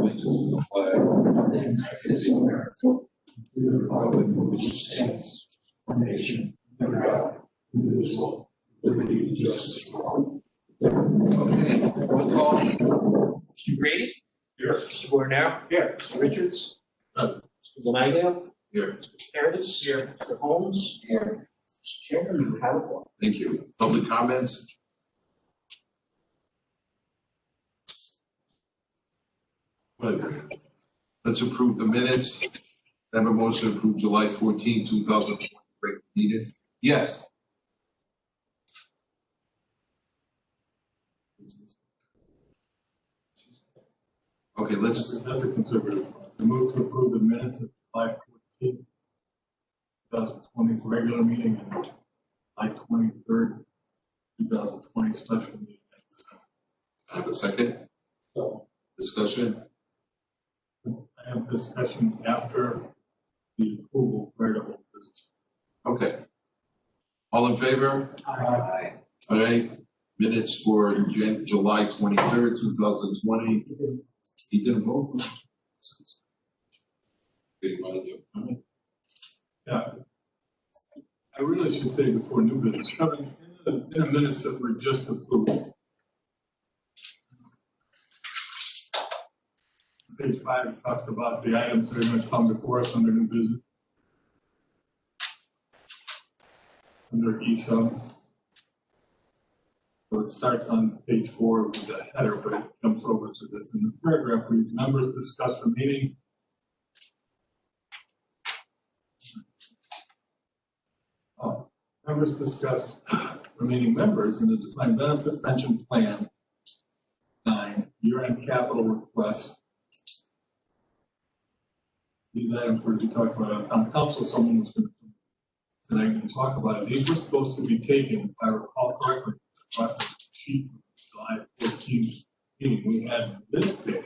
allegiance to the flag of the United States of America, to the republic for which it stands, one nation, under God, indivisible, with liberty and justice for all. Okay, roll call. Mr. Grady? Here. Mr. Bornero? Here. Mr. Richards? Here. Mr. Lomagio? Here. Mr. Curtis? Here. Mr. Holmes? Here. Mr. Chairman, you have a quorum. Thank you. Public comments? Good. Let's approve the minutes. I have a motion to approve July 14, 2020 regular meeting. Yes. Okay, let's, That's a conservative one. I move to approve the minutes of July 14, 2020 regular meeting and July 23rd, 2020 special meeting. I have a second. So, Discussion. I have discussion after the approval prior to whole business. Okay. All in favor? Aye. All right. Minutes for July 23rd, 2020. He didn't vote for it. Good, mind you. All right. Yeah. I really should say before new business, Kevin, in the minutes that were just approved. Page 5, it talks about the items that are going to come before us under new business. Under E-sub. So it starts on page 4 with the header, but it jumps over to this in the paragraph reads, members discuss the meeting. Members discuss remaining members in the defined benefit pension plan. 9, year-end capital requests. These items were to be talked about on town council. Someone was going to come tonight and talk about it. These were supposed to be taken, if I recall correctly, from the sheet from July 14th meeting. We had this page.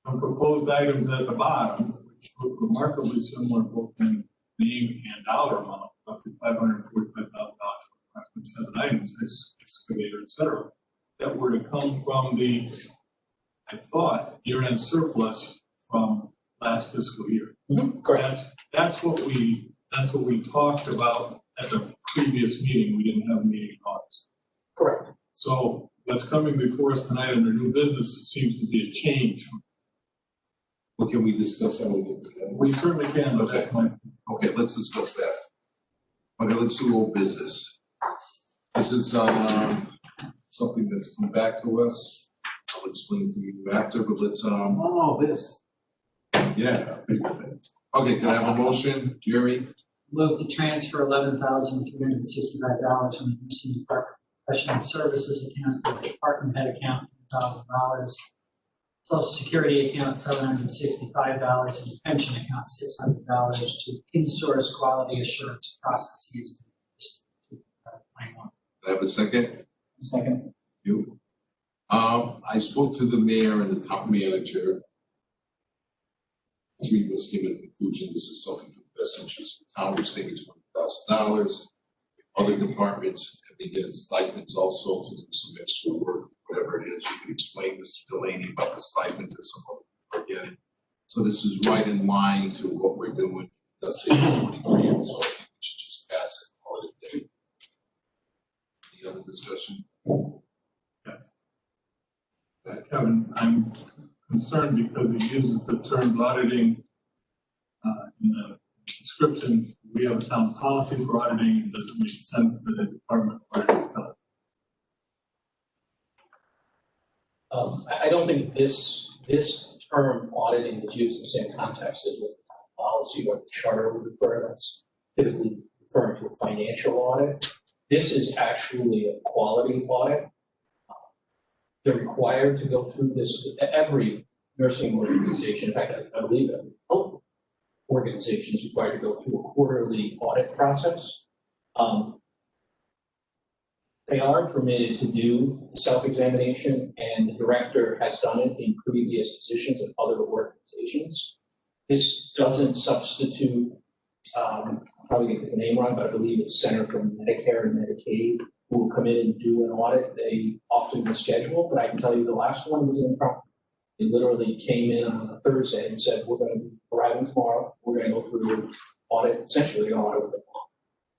Some proposed items at the bottom, which look remarkably similar both in name and dollar amount, roughly $545,000 for approximately 7 items, excavator, et cetera, that were to come from the, I thought, year-end surplus from last fiscal year. correct. That's what we talked about at the previous meeting. We didn't have a meeting in August. Correct. So what's coming before us tonight under new business seems to be a change. Well, can we discuss that a little bit? We certainly can, but that's my, Okay, let's discuss that. Okay, let's do old business. This is something that's come back to us. I'll explain to you after, but let's Oh, this. yeah, big thing. Okay, can I have a motion, Jerry? Move to transfer $11,365 from the Houston Department of Professional Services account to the department head account, $1,000. Social Security account, $765, and pension account, $600 to in-source quality assurance processes. 21. Can I have a second? Second. You. I spoke to the mayor and the top manager. Three of us came to the conclusion this is something for the best interest of the town. We're saving $20,000. Other departments have been getting stipends also to do some extra work, whatever it is. You can explain this to Delaney about the stipends that some of them are getting. So this is right in line to what we're doing. That's it, 20 grand, so I think we should just pass it, call it a day. Any other discussion? yes. Kevin, I'm concerned because it uses the terms auditing in the description. We have a town policy for auditing. It doesn't make sense that a department audits itself. I don't think this term auditing is used in the same context as what the town policy or the charter would refer. That's typically referring to a financial audit. This is actually a quality audit. They're required to go through this. Every nursing organization, in fact, I believe every health organization is required to go through a quarterly audit process. They are permitted to do self-examination, and the director has done it in previous positions of other organizations. This doesn't substitute, probably get the name wrong, but I believe it's Center for Medicare and Medicaid, who will come in and do an audit. They often reschedule, but I can tell you the last one was improper. They literally came in on a Thursday and said, we're going to be arriving tomorrow, we're going to go through the audit, essentially they're going to audit the bond.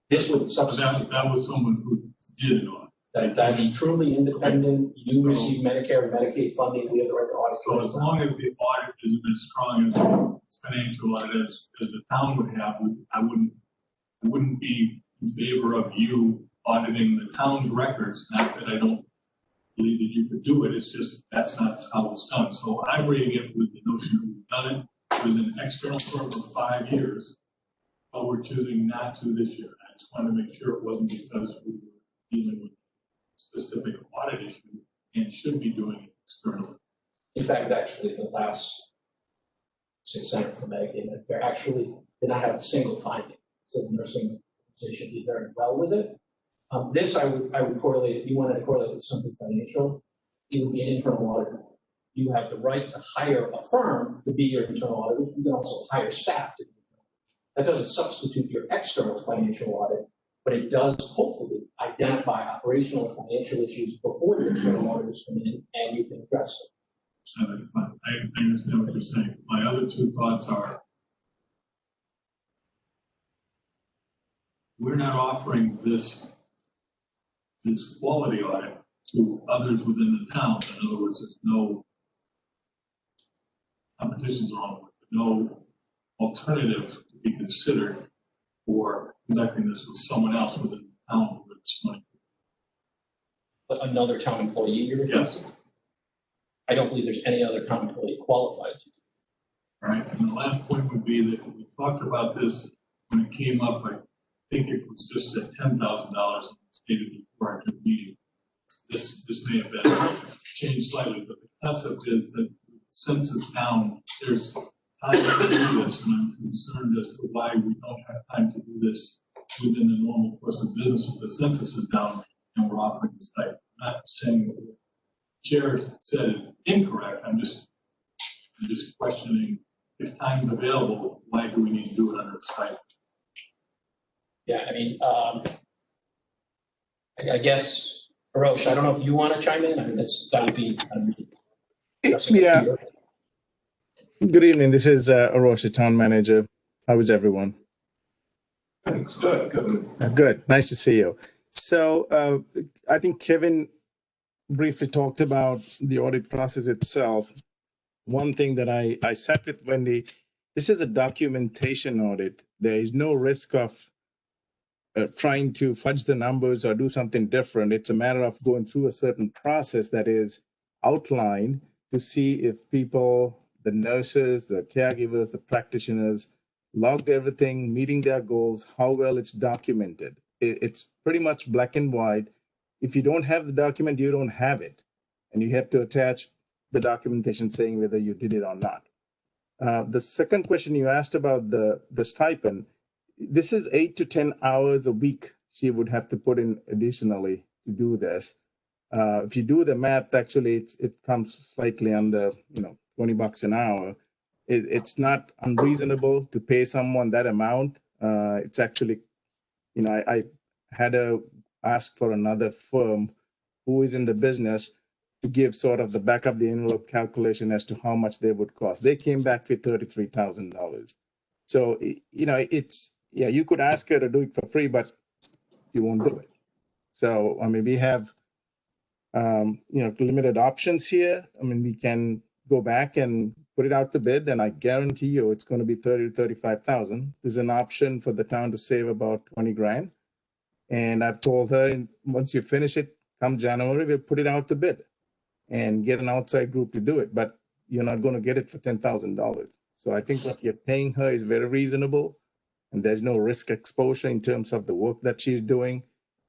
This would So substitute, that was someone who did it on. that's truly independent, you So- receive Medicare and Medicaid funding, we have the right to audit. So as long as the audit isn't as strong as the financial audit as the town would have, I wouldn't be in favor of you auditing the town's records. Not that I don't believe that you could do it, it's just that's not how it's done. So I'm reading it with the notion that we've done it with an external firm for 5 years, but we're choosing not to this year. I just wanted to make sure it wasn't because we were dealing with specific audit issue and should be doing it externally. In fact, actually, the last, say, Center for Medicaid, Medicare actually did not have a single finding. So the nursing organization did very well with it. This I would correlate, if you wanted to correlate with something financial, it would be an internal auditor. You have the right to hire a firm to be your internal auditor. You can also hire staff to be your internal auditor. That doesn't substitute your external financial audit, but it does hopefully identify operational or financial issues before the external auditors come in and you can address them. So that's fine. I understand what you're saying. My other two thoughts are, we're not offering this quality audit to others within the town. In other words, there's no competition's wrong, no alternative to be considered for conducting this with someone else within the town with this money. But another town employee, you're Yes. I don't believe there's any other town employee qualified to. All right, and the last point would be that we talked about this when it came up. I think it was just at $10,000 stated before our meeting. This may have been changed slightly, but the concept is that census down, there's time to do this, and I'm concerned as to why we don't have time to do this within the normal course of business if the census is down and we're offering this type. I'm not saying what the chair said is incorrect. I'm just questioning if time's available, why do we need to do it under this type? Yeah, I mean, I guess, Arosh, I don't know if you want to chime in. I mean, that would be. Yeah. Good evening. This is Arosh, town manager. How is everyone? Thanks, good. Good. Nice to see you. So I think Kevin briefly talked about the audit process itself. One thing that I sat with Wendy, this is a documentation audit. There is no risk of trying to fudge the numbers or do something different. It's a matter of going through a certain process that is outlined to see if people, the nurses, the caregivers, the practitioners, logged everything, meeting their goals, how well it's documented. It's pretty much black and white. If you don't have the document, you don't have it. And you have to attach the documentation saying whether you did it or not. The second question you asked about the stipend, this is 8 to 10 hours a week she would have to put in additionally to do this. If you do the math, actually, it comes slightly under, $20 an hour. It's not unreasonable to pay someone that amount. It's actually, I had to ask for another firm who is in the business to give sort of the back of the envelope calculation as to how much they would cost. They came back with $33,000. So, you could ask her to do it for free, but you won't do it. So, I mean, we have, limited options here. I mean, we can go back and put it out to bid, and I guarantee you it's going to be $30,000 to $35,000. There's an option for the town to save about $20,000. And I've told her, once you finish it, come January, we'll put it out to bid and get an outside group to do it. But you're not going to get it for $10,000. So I think what you're paying her is very reasonable, and there's no risk exposure in terms of the work that she's doing.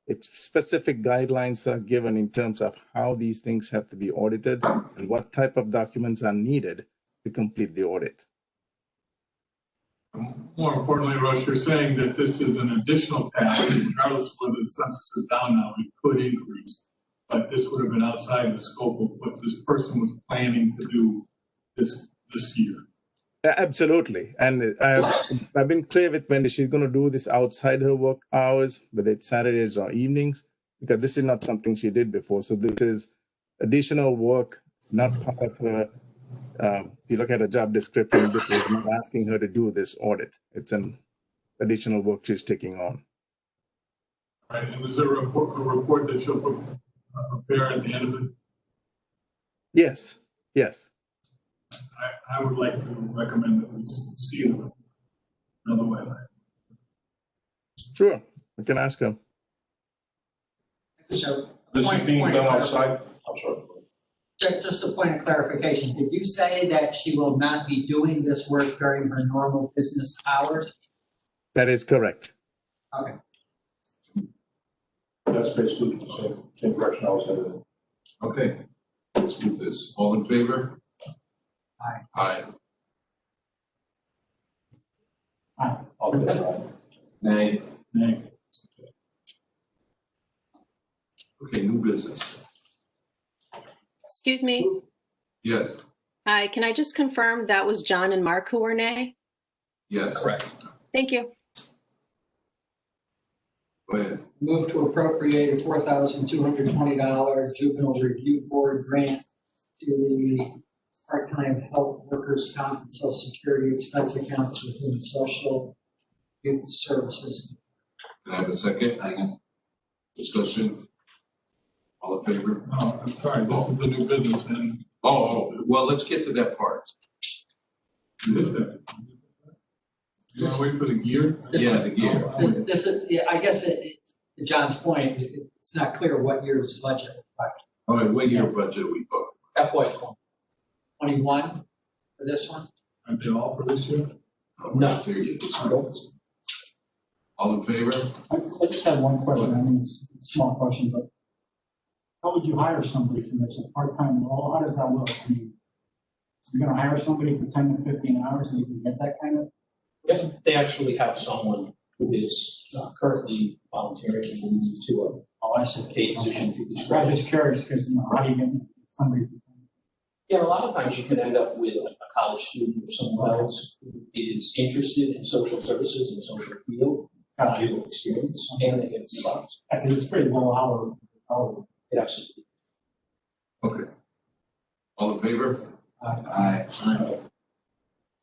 It's specific guidelines are given in terms of how these things have to be audited and what type of documents are needed to complete the audit. More importantly, Roche, you're saying that this is an additional task, regardless of whether the census is down now, it could increase. But this would have been outside the scope of what this person was planning to do this year. Absolutely. And I've been clear with Wendy, she's going to do this outside her work hours, whether it's Saturdays or evenings, because this is not something she did before. So this is additional work, not part of her you look at a job description, this is not asking her to do this audit. It's an additional work she's taking on. Right, and is there a report that she'll prepare at the end of it? Yes, yes. I would like to recommend that we see them another way. Sure, I can ask her. So, This is point- being point done of outside, I'm sorry. just a point of clarification, did you say that she will not be doing this work during her normal business hours? That is correct. Okay. That's basically the same direction I was headed. Okay, let's move this. All in favor? Aye. Aye. I'll take that. Nay. Nay. Okay, new business. Excuse me. Yes, Hi, can I just confirm that was John and Mark who were nay? yes. Correct. Thank you. Go ahead. Move to appropriate a $4,220 juvenile review board grant to the part-time health workers comp and social security expense accounts within social youth services. Can I have a second? Second. Discussion? All in favor? Oh, I'm sorry, this is the new business and Oh, well, let's get to that part. you missed that. You wanna wait for the gear? Yeah, the gear. This is, yeah, I guess to John's point, it's not clear what year's budget, like All right, what year budget are we talking? FY '20. 21 for this one? Aren't they all for this year? Oh, we're not there yet. All in favor? I just have one question, I mean, it's a small question, but how would you hire somebody for this, a part-time role, how does that work? I mean, you're gonna hire somebody for 10 to 15 hours and you can get that kind of? Yeah, they actually have someone who is currently volunteering to move to Oh, I see. a paid position through this I'm grant. just curious, because, you know, how do you get somebody? Yeah, a lot of times you can end up with like a college student or someone else who is interested in social services and social field, valuable experience, and they get the box. Because it's pretty low hour. It absolutely. Okay. All in favor? Aye.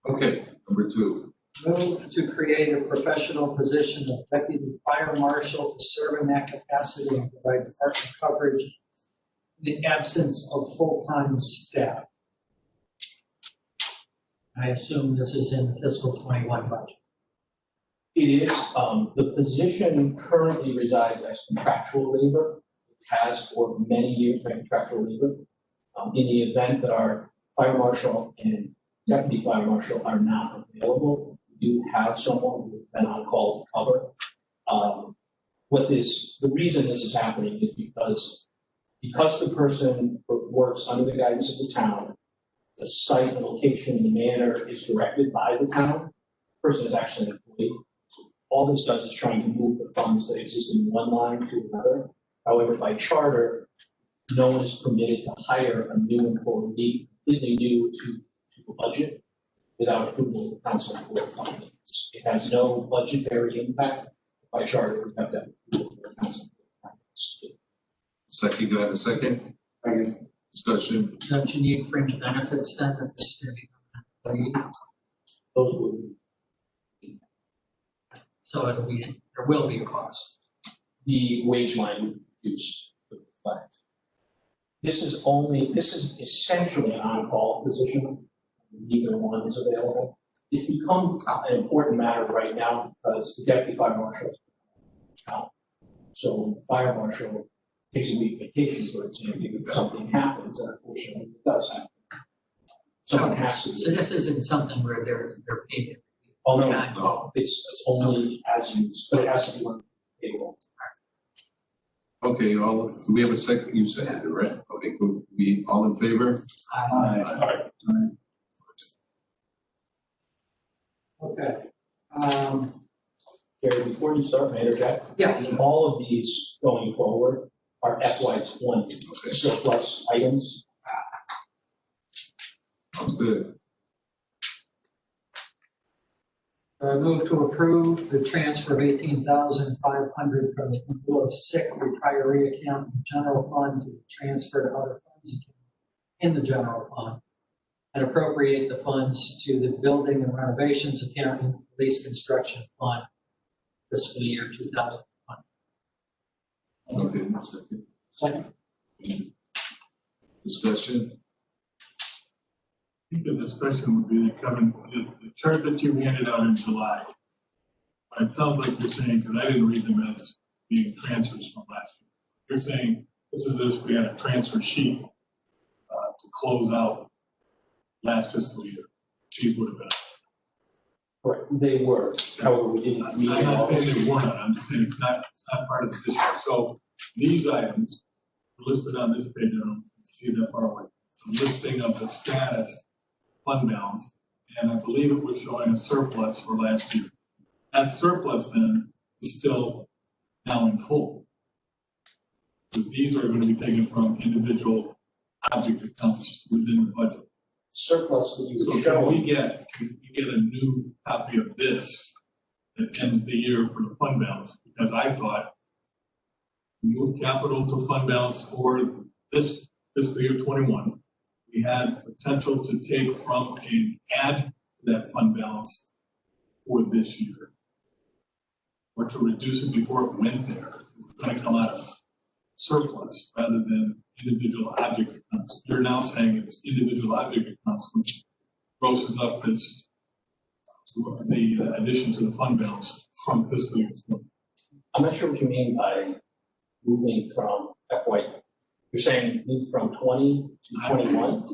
Okay, number two. Move to create a professional position of deputy fire marshal to serve in that capacity and provide department coverage in the absence of full-time staff. I assume this is in the fiscal 21 budget. It is, the position currently resides as contractual labor, it has for many years been contractual labor. In the event that our fire marshal and deputy fire marshal are not available, we do have someone who's been on call to cover. The reason this is happening is because the person works under the guidance of the town, the site, the location, the manner is directed by the town, the person is actually an employee. So all this does is trying to move the funds that exist in one line to another. However, by charter, no one is permitted to hire a new employee, completely new to the budget without approval of the council or finance. It has no budgetary impact. By charter, we have to have approval of the council or finance. Second, can I have a second? Second. Discussion? Don't you need fringe benefits then if this is going to be an employee? Those would So there will be a cost. the wage line use would reflect. This is essentially an on-call position. Neither one is available. It's become an important matter right now because the deputy fire marshal is out. So when the fire marshal takes a week vacation, for example, if something happens, and unfortunately it does happen. Someone has to. So this isn't something where they're paid. Oh, no, It's not- no, it's only as used, but it has to be on payroll. Okay, all, do we have a second? You said it, right? Okay, cool. We, all in favor? Aye. Okay. Gary, before you start, may I interject? Yes. All of these going forward are FY '20 Okay, surplus items. sounds good. Move to approve the transfer of $18,500 from the lieu of sick retiree account in the general fund to be transferred to other funds account in the general fund. and appropriate the funds to the building and renovations account and police construction fund fiscal year 2000. Okay, second. Second. Discussion? I think the discussion would be that, Kevin, the chart that you handed out in July, it sounds like you're saying, because I didn't read them as being transfers from last year. You're saying this is as we had a transfer sheet to close out last fiscal year. These would have been. Correct, they were, however, we didn't I'm meet all not saying those. they weren't, I'm just saying it's not part of this year. So these items are listed on this page, I don't see that far away. It's a listing of the status fund balance, and I believe it was showing a surplus for last year. That surplus then is still now in full. Because these are going to be taken from individual object accounts within the budget. Surplus that you So were can showing, we get a new copy of this that ends the year for the fund balance? Because I thought we moved capital to fund balance for this fiscal year 21. We had potential to take from and add to that fund balance for this year. Or to reduce it before it went there. It was going to come out of surplus rather than individual object accounts. You're now saying it's individual object accounts, which grosses up this, the addition to the fund balance from fiscal year 20. I'm not sure what you mean by moving from FY, you're saying move from 20 to 21?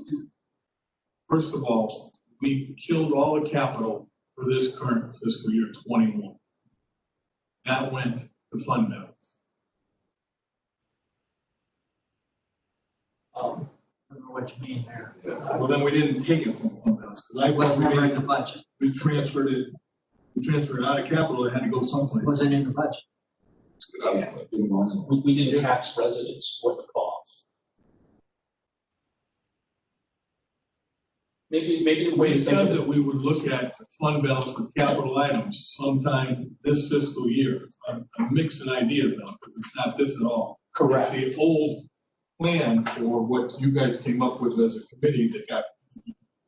First of all, we killed all the capital for this current fiscal year 21. That went to fund balance. I don't know what you mean there. Yeah. Well, then we didn't take it from fund balance, because I It was thought never in the budget. we transferred it out of capital, it had to go It someplace. wasn't in the budget. Let's get out of it. We didn't tax residents for the cost. Maybe the way We to think said of it, that we would look at the fund balance for capital items sometime this fiscal year. I'm mixing ideas now, because it's not this at all. correct, It's the old plan for what you guys came up with as a committee that got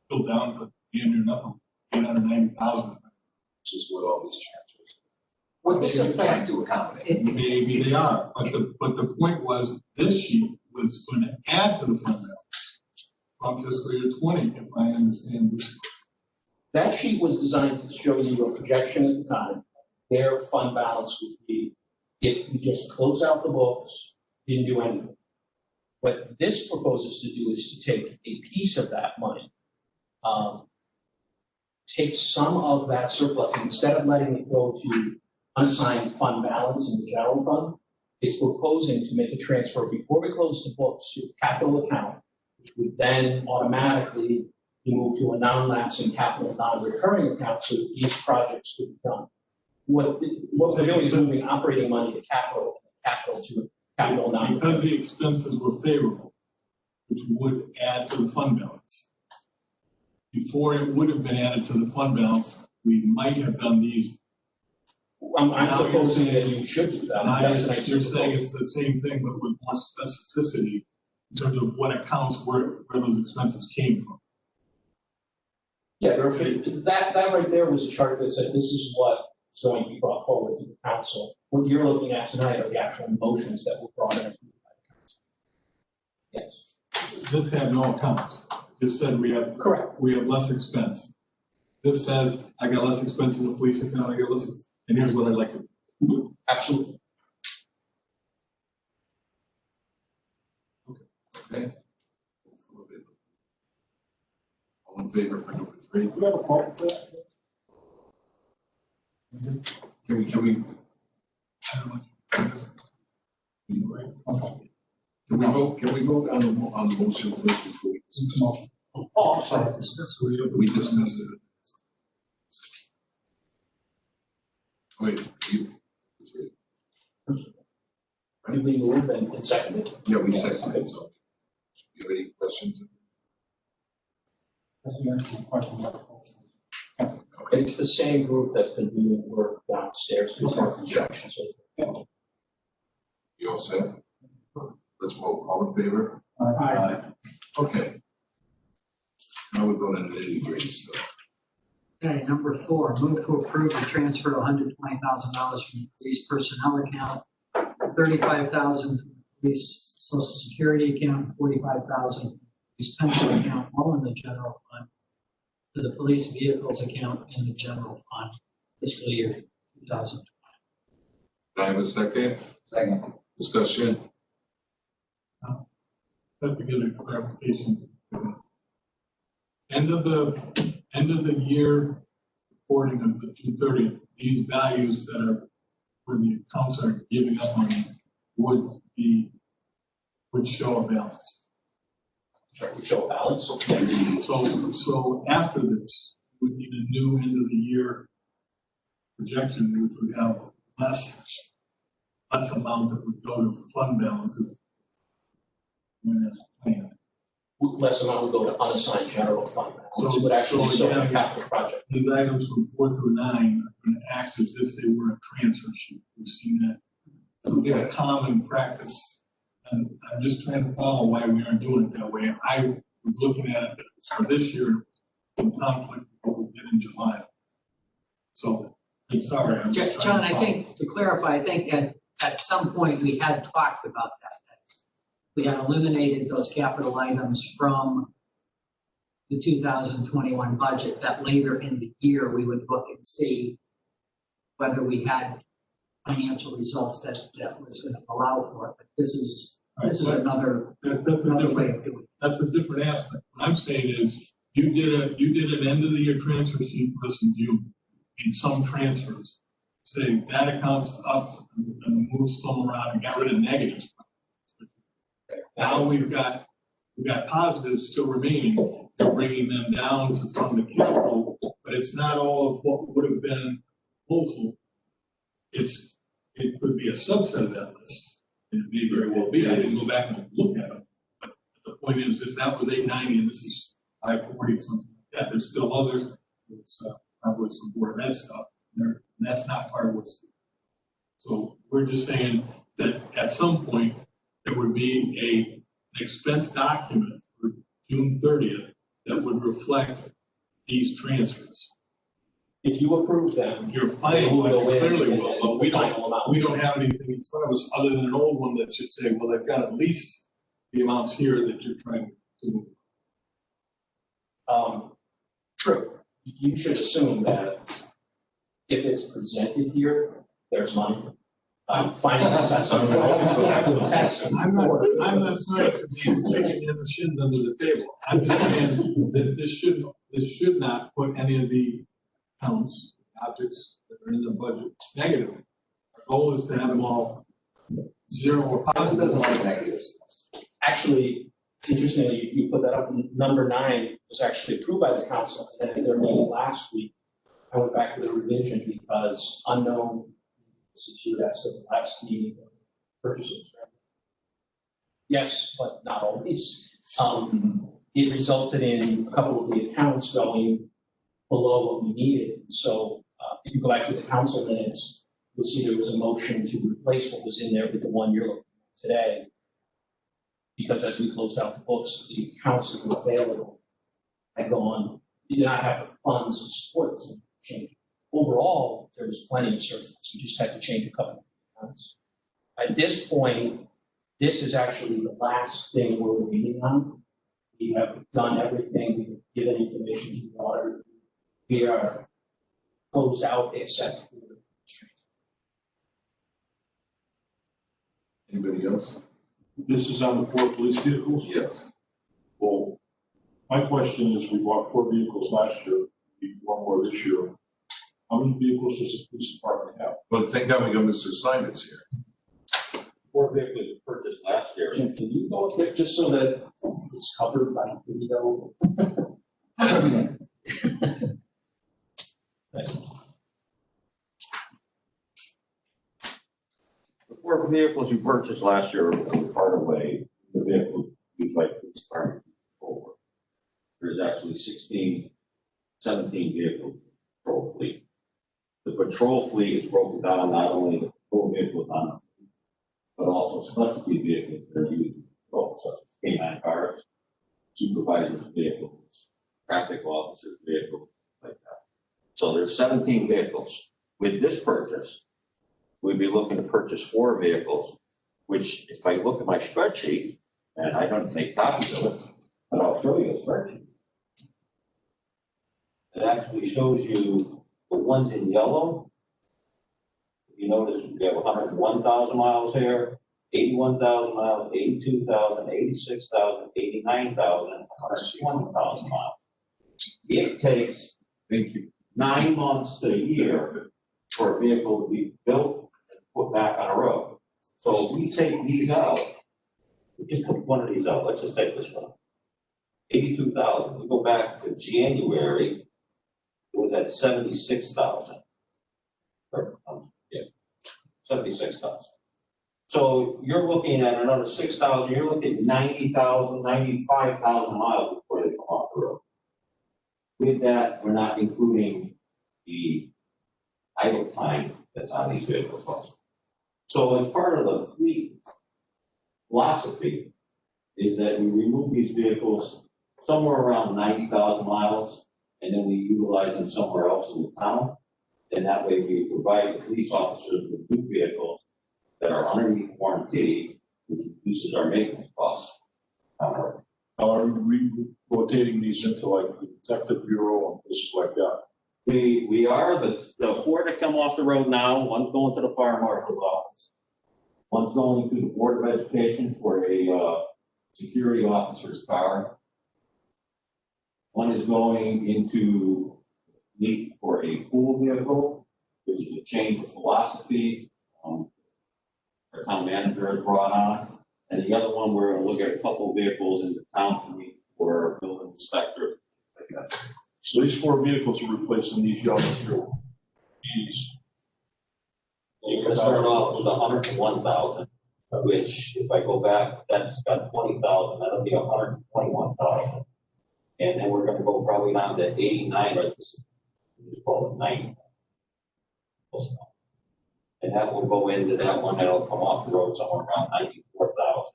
filled down to damn near nothing, 890,000. Which is what all these transfers. what this They're trying affects, to accommodate. Maybe they are, but the point was, this sheet was going to add to the fund balance from fiscal year 20, if I understand this. that sheet was designed to show you a projection at the time. Their fund balance would be, if we just close out the books, didn't do anything. What this proposes to do is to take a piece of that money, take some of that surplus, instead of letting it go to unassigned fund balance in the general fund, it's proposing to make a transfer before we close the books to a capital account, which would then automatically be moved to a non-lapsing capital, non-recurring account, so that these projects could be done. What we're doing is moving operating money to capital to capital non. Because the expenses were favorable, which would add to the fund balance. Before it would have been added to the fund balance, we might have done these. I'm Now you're proposing that saying- you should do that. Now That's an excellent you're saying proposal. it's the same thing, but with more specificity in terms of what accounts where those expenses came from. Yeah, that right there was a chart that said this is what is going to be brought forward to the council. What you're looking at tonight are the actual motions that were brought in by the council. Yes, This had no accounts. This said we have less expense. This says, I got less expense in the police account, I got less, and here's what I'd like to do. absolutely. Okay. All in favor for number 3? Do you have a quote for that? Can we, I don't know. can we vote on the motion first before we discuss? Oh, I'm sorry. We discussed it. Wait, Did we move and second it? yeah, we seconded it, so. Do you have any questions? That's the answer to the question. Okay, It's the same group that's been doing work downstairs, it's more construction, so. you all set? Let's vote, all in favor? Aye. Okay. Now we're going into the nitty-gritty stuff. Okay, number 4, move to approve the transfer of $120,000 from the police personnel account, $35,000 from the police social security account, $45,000 from the police pension account, all in the general fund, to the police vehicles account in the general fund, fiscal year 2020. Can I have a second? Second. Discussion? Have to get a clarification. End of the year reporting of the June 30th, these values that are, where the accounts are giving up money would show a balance. Sure, we show a balance. So after this, we need a new end of the year projection, which would have less amount that would go to fund balances when that's planned. Less amount would go to unassigned general fund balance. So- It would actually so show a again- capital project. These items from 4 through 9 are going to act as if they were a transfer sheet. We've seen that as a common practice. And I'm just trying to follow why we aren't doing it that way. I was looking at it for this year in conflict with what we did in July. So, I'm sorry. I'm just John, trying to I follow. think, to clarify, I think at some point we had talked about that. We had eliminated those capital items from the 2021 budget, that later in the year we would look and see whether we had financial results that was going to allow for it. But this is another That's a way different, of doing it. that's a different aspect. What I'm saying is, you did an end of the year transfer sheet for us in June, in some transfers. Say that account's up and move some around and got rid of negatives. Now we've got positives still remaining, and bringing them down to fund the capital, but it's not all of what would have been proposal. It could be a subset of that list, and it may very well be, I didn't go back and look at it. But the point is, if that was 890 and this is 540, something like that, there's still others, it's probably some Board of Ed stuff, and that's not part of what's. So we're just saying that at some point, there would be an expense document for June 30th that would reflect these transfers. If you approve them, You're they fine, will go in clearly and- will, and but the we don't, final amount. we don't have anything in front of us other than an old one that should say, well, they've got at least the amounts here that you're trying to move. True. You should assume that if it's presented here, there's money. Finance, that's something we always have to attest. I'm not saying kicking in the shins under the table. I'm just saying that this should not put any of the accounts, objects that are in the budget negatively. Our goal is to have them all zero or It doesn't positive. like negatives. Actually, interestingly, you put that up, number 9 was actually approved by the council, and then at their meeting last week, I went back to the revision because unknown, secure that's the last meeting of purchases, right? Yes, but not always. It resulted in a couple of the accounts going below what we needed. So if you go back to the council minutes, you'll see there was a motion to replace what was in there with the one you're looking at today. Because as we closed out the books, the accounts that were available had gone, did not have the funds to support this change. Overall, there was plenty of surplus. We just had to change a couple of accounts. At this point, this is actually the last thing we're waiting on. We have done everything, we've given information to the auditors. We are closed out except for the Anybody else? This is on the 4 police vehicles? Yes. Well, my question is, we bought 4 vehicles last year, we 4 more this year. How many vehicles does the police department have? But thank God we got Mr. Simons here. 4 vehicles purchased last year. Jim, can you go quick, just so that it's covered by video? Thanks. The 4 vehicles you purchased last year were part of the vehicle used by the police department. There's actually 17 vehicle patrol fleet. The patrol fleet is broken down not only the patrol vehicles on the fleet, but also specialty vehicles that are used in patrol, such as K9 cars, supervisors vehicles, traffic officer's vehicle, like that. So there's 17 vehicles. With this purchase, we'd be looking to purchase 4 vehicles, which if I look at my spreadsheet, and I don't take copies of it, but I'll show you a spreadsheet. It actually shows you the ones in yellow. You notice we have 101,000 miles here, 81,000 miles, 82,000, 86,000, 89,000, 120,000 miles. It takes Thank you. 9 months to a year for a vehicle to be built and put back on a road. So if we take these out, we just put one of these out, let's just take this one. 82,000, we go back to January, it was at 76,000. Yeah, 76,000. So you're looking at another 6,000, you're looking at 90,000, 95,000 miles before they come off the road. With that, we're not including the idle time that's on these vehicles also. So as part of the fleet philosophy is that we remove these vehicles somewhere around 90,000 miles, and then we utilize them somewhere else in the town. And that way we provide the police officers with new vehicles that are underneath warranty, which reduces our maintenance costs. Are we rotating these into like the detective bureau and places like that? We are the 4 that come off the road now, one's going to the fire marshal's office. One's going to the Board of Education for a security officer's car. One is going into fleet for a pool vehicle, which is a change of philosophy. Our town manager has brought on. And the other one, we're going to look at a couple of vehicles in the town fleet for a building inspector. So these 4 vehicles are replacing these yellow here. These. You're gonna start off with 101,000, which if I go back, that's got 20,000, that'll be 121,000. And then we're gonna go probably down to 89, or just call it 90. And that will go into that one, that'll come off the road somewhere around 94,000.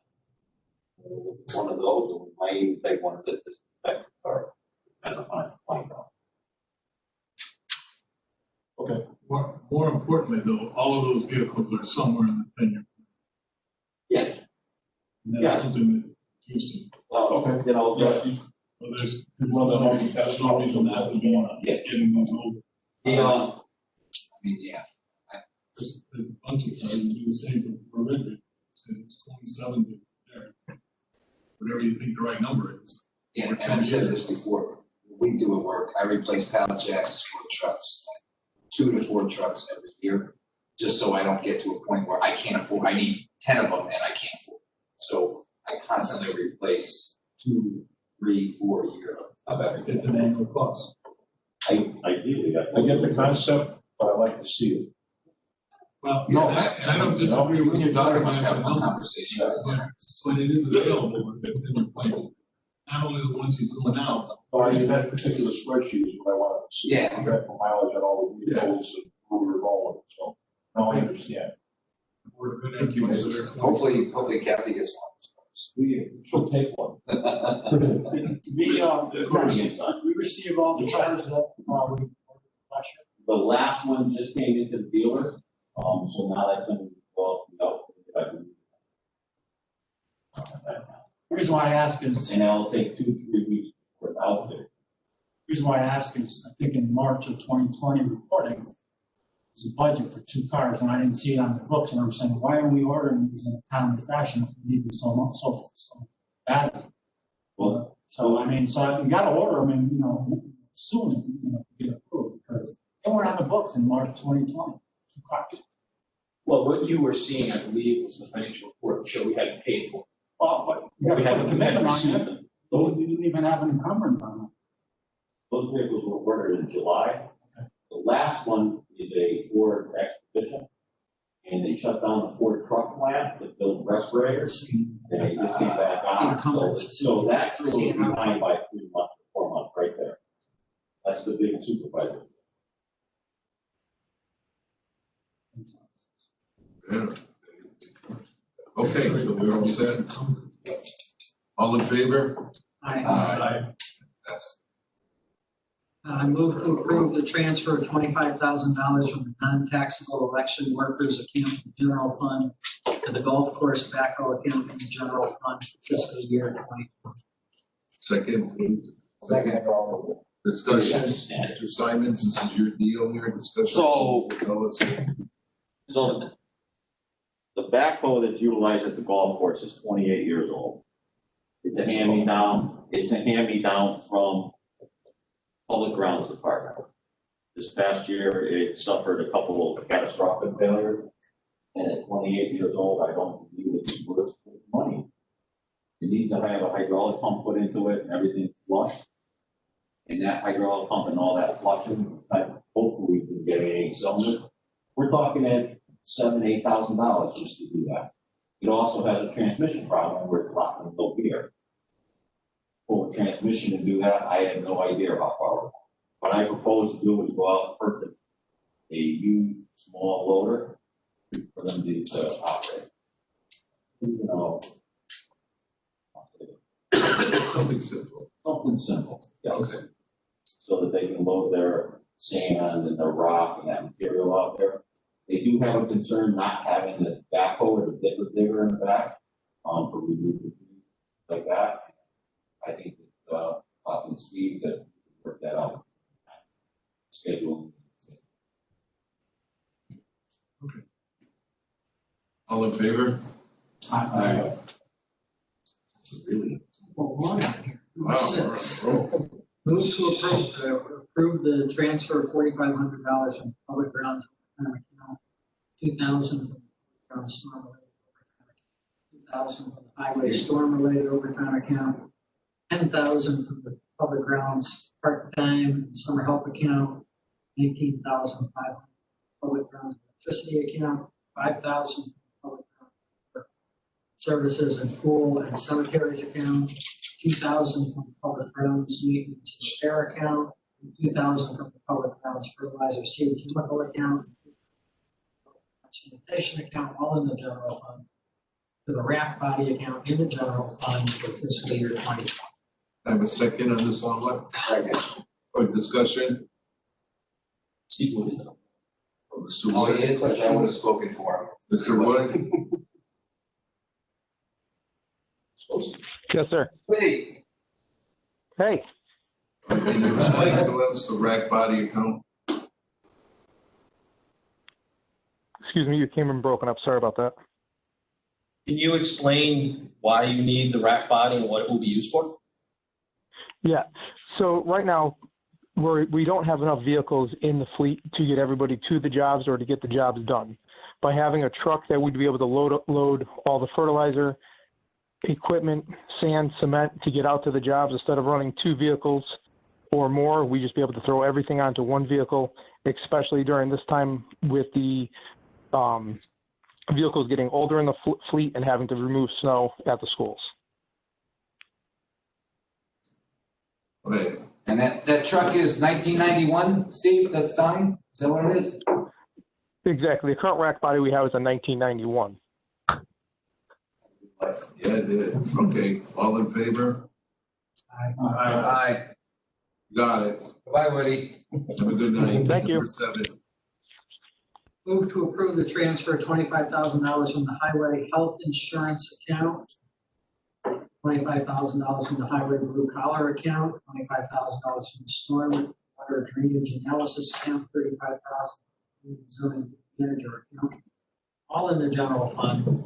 One of those, and we might even take one of this inspector car, as a 120,000. Okay. More importantly though, all of those vehicles are somewhere in the 10-year. Yes, And that's Yeah. something that you see. Okay. you know, Yeah. Well, there's That's no reason not to be Yeah. getting these over. the, I mean, yeah. There's a bunch of cars that do the same for Ridley. It's 27 there. Whatever you think the right number is. Yeah, and I've said this before, when we do at work, I replace pallet jacks for trucks, like 2 to 4 trucks every year, just so I don't get to a point where I can't afford, I need 10 of them and I can't afford. So I constantly replace 2, 3, 4 a year of everything. It's an annual cost. ideally, I get the concept, but I like to see it. Well, No, and I don't disagree You with and you. your daughter must but- have a fun conversation. But it is available, it's in your plan. Not only the ones he's going out. Or I just that particular spreadsheet is what I wanted to see. Yeah. I'm back for mileage on all the vehicles and who we're going, so. Now I understand. We're gonna Thank you, consider Mrs. 20. Hopefully Kathy gets She'll take one. We receive all the cars that, we ordered last year. The last one just came into the dealer, so now that's gonna go out. The reason why I ask is, And that'll take 2-3 weeks for the outfit. the reason why I ask is, I think in March of 2020 reporting, there's a budget for 2 cars, and I didn't see it on the books, and I'm saying, why are we ordering these in a timely fashion if we need them so much, so badly? Well, So, I mean, so you gotta order them and, soon if you get approved, because they weren't on the books in March 2020, 2 cars. Well, what you were seeing, I believe, was the financial report that showed we hadn't paid for. Well, but you gotta We put a hadn't commitment on received it, them. you didn't even have an encumbrance on them. those vehicles were ordered in July. The last one is a Ford Expedition. And they shut down the Ford truck plant that built respirators, and they just came back on. So that crew was behind by 3 months, 4 months, right there. That's the big supervisor. Yeah. Okay, so we're all set. All in favor? I, Aye. That's I move to approve the transfer of $25,000 from the non-taxable election workers account in the general fund to the golf course backhoe account in the general fund for fiscal year 2020. Second. Discussion, Mr. Simons, this is your deal here, discussion. So- Tell us. So the backhoe that's utilized at the golf course is 28 years old. It's a hand-me-down from Public Grounds Department. This past year, it suffered a couple of catastrophic failures. And at 28 years old, I don't believe it's worth money. You need to have a hydraulic pump put into it and everything flushed. And that hydraulic pump and all that flushing, hopefully we can get a cylinder. We're talking at $7,000-8,000 just to do that. It also has a transmission problem where it's locked in low gear. For a transmission to do that, I have no idea how far. What I propose to do is go out and purchase a used small loader for them to operate. You know, Something simple. something simple, yes. Okay. So that they can load their sand and their rock and that material out there. They do have a concern not having the backhoe or the digger in the back, for removing like that. I think that, up in Steve, that work that out. Schedule. All in favor? Aye. Really? Well, one out here. Number Wow, six. we're on a roll. Move to approve the transfer of $4,500 from the public grounds overtime account, $2,000 from the storm related overtime account, $2,000 from the highway storm related overtime account, $10,000 from the public grounds part-time and summer help account, $19,500 public grounds electricity account, $5,000 from public grounds services and pool and cemeteries account, $2,000 from the public grounds maintenance and repair account, and $2,000 from the public grounds fertilizer seed chemical account, sanitation account, all in the general fund, to the wrap body account in the general fund for fiscal year 2020. I have a second on this on what? Second. Or discussion? Steve Wood is up. Mr. Oh, Wood? he is, but I would have spoken for him. Mr. Wood? Yes, sir. Wait, Hey, Can you explain to us the rack body account? excuse me, you came in broken up. Sorry about that. Can you explain why you need the rack body and what it will be used for? Yeah. So right now, we don't have enough vehicles in the fleet to get everybody to the jobs or to get the jobs done. By having a truck that would be able to load all the fertilizer, equipment, sand, cement to get out to the jobs instead of running two vehicles or more, we just be able to throw everything onto one vehicle, especially during this time with the vehicles getting older in the fleet and having to remove snow at the schools. Okay, and that truck is 1991, Steve, that's dying? Is that what it is? Exactly. The current rack body we have is a 1991. yeah, I did. Okay, all in favor? Aye. Got it. Bye, Woody. Have a good night. Thank you. Number 7. Move to approve the transfer of $25,000 from the highway health insurance account, $25,000 from the highway blue collar account, $25,000 from the storm water drainage analysis account, $35,000 from the zoning manager account, all in the general fund,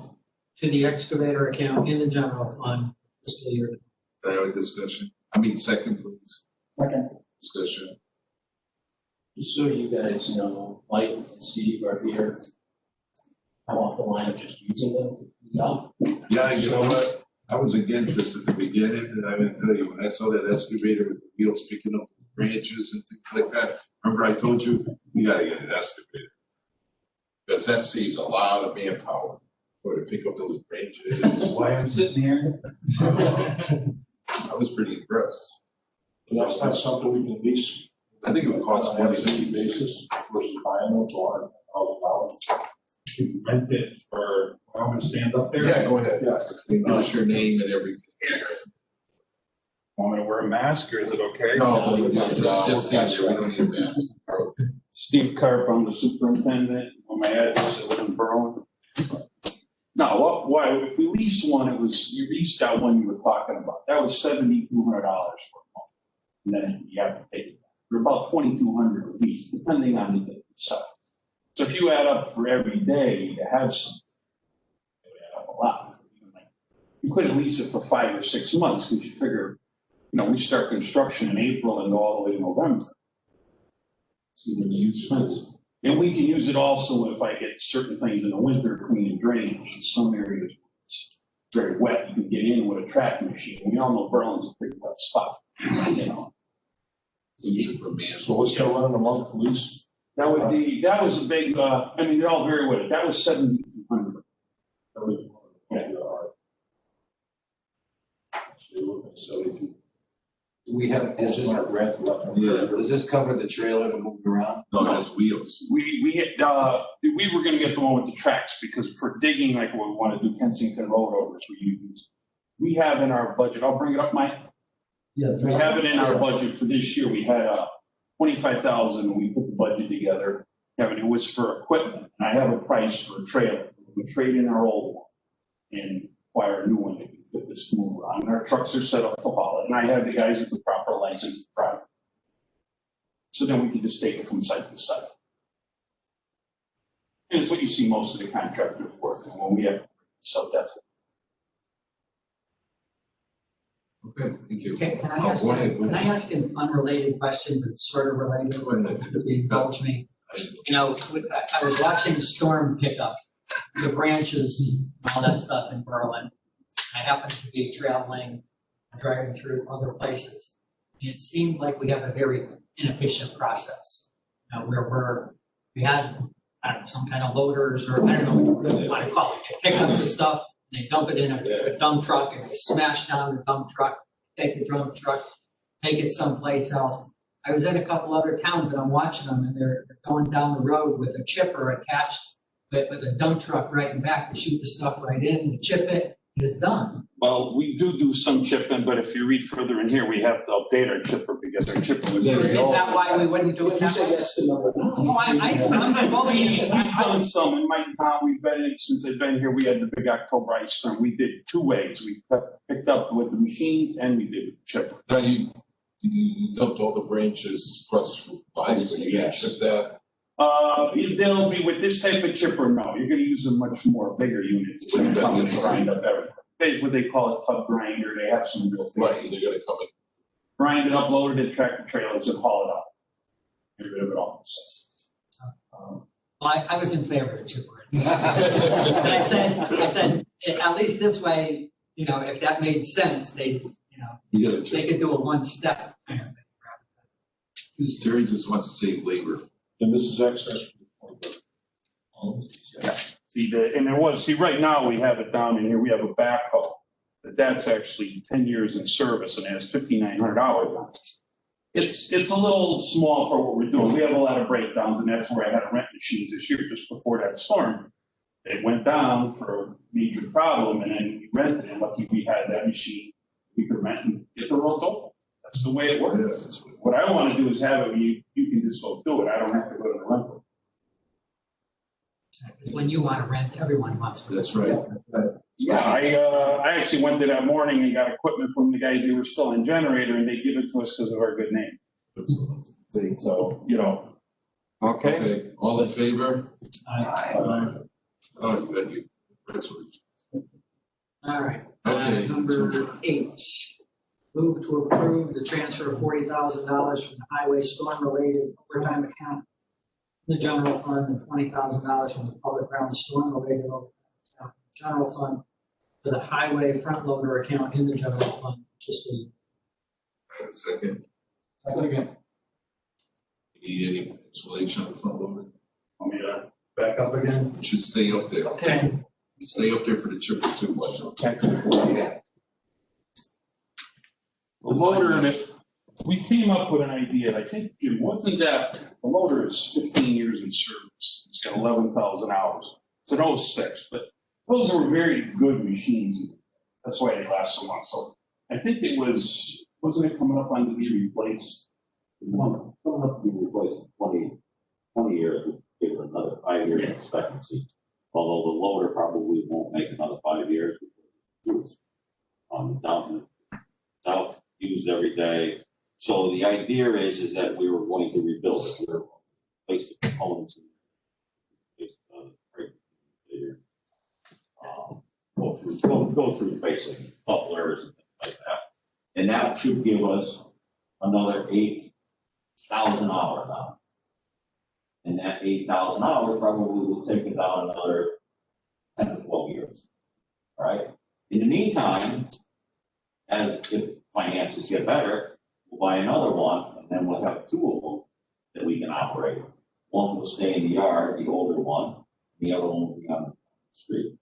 to the excavator account in the general fund, fiscal year. Can I have a discussion? I mean, second, please. Second. Discussion. Just so you guys know, Mike and Steve are here. I'm off the line of just using them. Yeah, you know what? I was against this at the beginning, and I'm gonna tell you, when I saw that excavator with the wheels picking up the branches and things like that, remember I told you, we gotta get an excavator. Because that saves a lot of manpower, or to pick up those branches. That's why I'm sitting here. I was pretty impressed. That's not something we can lease. I think it would cost on a money. city basis versus buying them for $100,000. You can rent it for, I'm gonna stand up there. Yeah, go ahead. Yeah. Give us your name and everything. Want me to wear a mask or is it okay? No, just stand there, we don't need a mask. Steve Carp, I'm the superintendent, on my address, I live in Berlin. No, why, if we leased one, you leased that one you were talking about, that was $7,200 for a month. And then you have to pay it back. They're about $2,200 a week, depending on the different size. So if you add up for every day to have some, it would add up a lot. You couldn't lease it for 5 or 6 months, because you figure, we start construction in April and go all the way to November. It's even expensive. And we can use it also if I get certain things in the winter, cleaning drainage in some areas. It's very wet, you can get in with a track machine. We all know Berlin's a pretty wet spot, Use it for man. So what's that running a month lease? That was a big, they're all very wet. That was $7,200. Yeah. Does this cover the trailer to move around? No, it has wheels. We were gonna get the one with the tracks, because for digging, like what we wanna do Kensington Road over, we have in our budget, I'll bring it up, Mike. Yes. We have it in our budget for this year. We had $25,000, we put the budget together. Kevin, it was for equipment, and I have a price for a trailer. We trade in our old one and acquire a new one that can fit this move around. Our trucks are set up to haul it, and I have the guys with the proper license to drive it. So then we can just take it from site to site. And it's what you see most of the contractors working when we have sub-deficit. Okay, thank you. Okay, can I Oh, ask, go ahead. can I ask an unrelated question, but sort of related, Go ahead. if you indulge me? I was watching Storm pick up the branches, and all that stuff in Berlin. I happened to be driving through other places. And it seemed like we have a very inefficient process. Where we had, I don't know, some kind of loaders, or I don't know what you want to call it. They pick up the stuff, they dump it in a dump truck, and they smash down the dump truck, take the dump truck, take it someplace else. I was in a couple other towns and I'm watching them, and they're going down the road with a chipper attached with a dump truck right in back to shoot the stuff right in, to chip it, and it's done. Well, we do some chipping, but if you read further in here, we have to update our chipper because our chipper was. Is that why we wouldn't do it that way? yes to number 9. Oh, I'm voting. We've done some in my town. We've been in, since I've been here, we had the big October ice storm. We did 2 ways. We picked up with the machines and we did with the chipper. Now you dumped all the branches across the lines, but you gotta chip that. They'll be with this type of chipper, no, you're gonna use a much more bigger unit. It's gonna come and grind up everything. It's what they call a tub grinder, they have some real Right, things. they're gonna come in. Grind it up, load it in tractor trailers and haul it out. Get rid of it all. Well, I was in favor of chipper. But I said, at least this way, if that made sense, they could do a one-step kind of thing. Terry just wants to save labor. And this is excess. Right now we have it down in here, we have a backhoe. That's actually 10 years in service and it has $5,900 on it. It's a little small for what we're doing. We have a lot of breakdowns, and that's where I had to rent machines this year just before that storm. It went down for a major problem, and then we rented it. Lucky we had that machine we could rent and get the roads open. That's the way it works. What I want to do is have it, you can just go do it. I don't have to go to the rental. Because when you want to rent, everyone wants to. That's right. Yeah, I actually went there that morning and got equipment from the guys. They were still in generator, and they give it to us because of our good name. Excellent. So, Okay. Okay, all in favor? Aye. Oh, you got your resolution. All right. Okay. Number 8, move to approve the transfer of $40,000 from the highway storm-related overtime account in the general fund and $20,000 from the public ground storm-related overtime account in the general fund to the highway front loader account in the general fund. Second. You need any explanation on the front loader? Want me to back up again? It should stay up there. Okay. Stay up there for the chipper too, why not? Okay. The loader, we came up with an idea. I think it wasn't that, the loader is 15 years in service. It's got 11,000 hours. It's an 06, but those were very good machines. That's why they last so long. So I think it was wasn't it coming up on to be replaced? Coming up to be replaced in 20 years, we'll give it another 5 years expectancy. Although the loader probably won't make another 5 years. Out used every day. So the idea is that we were going to rebuild it. We were going to replace the components. Go through basic couplers and things like that. And that should give us another 8,000 hours out. And that 8,000 hours probably will take us out another 10 to 12 years. All right. In the meantime, as if finances get better, we'll buy another one, and then we'll have two of them that we can operate. One will stay in the yard, the older one, the other one will be on the street.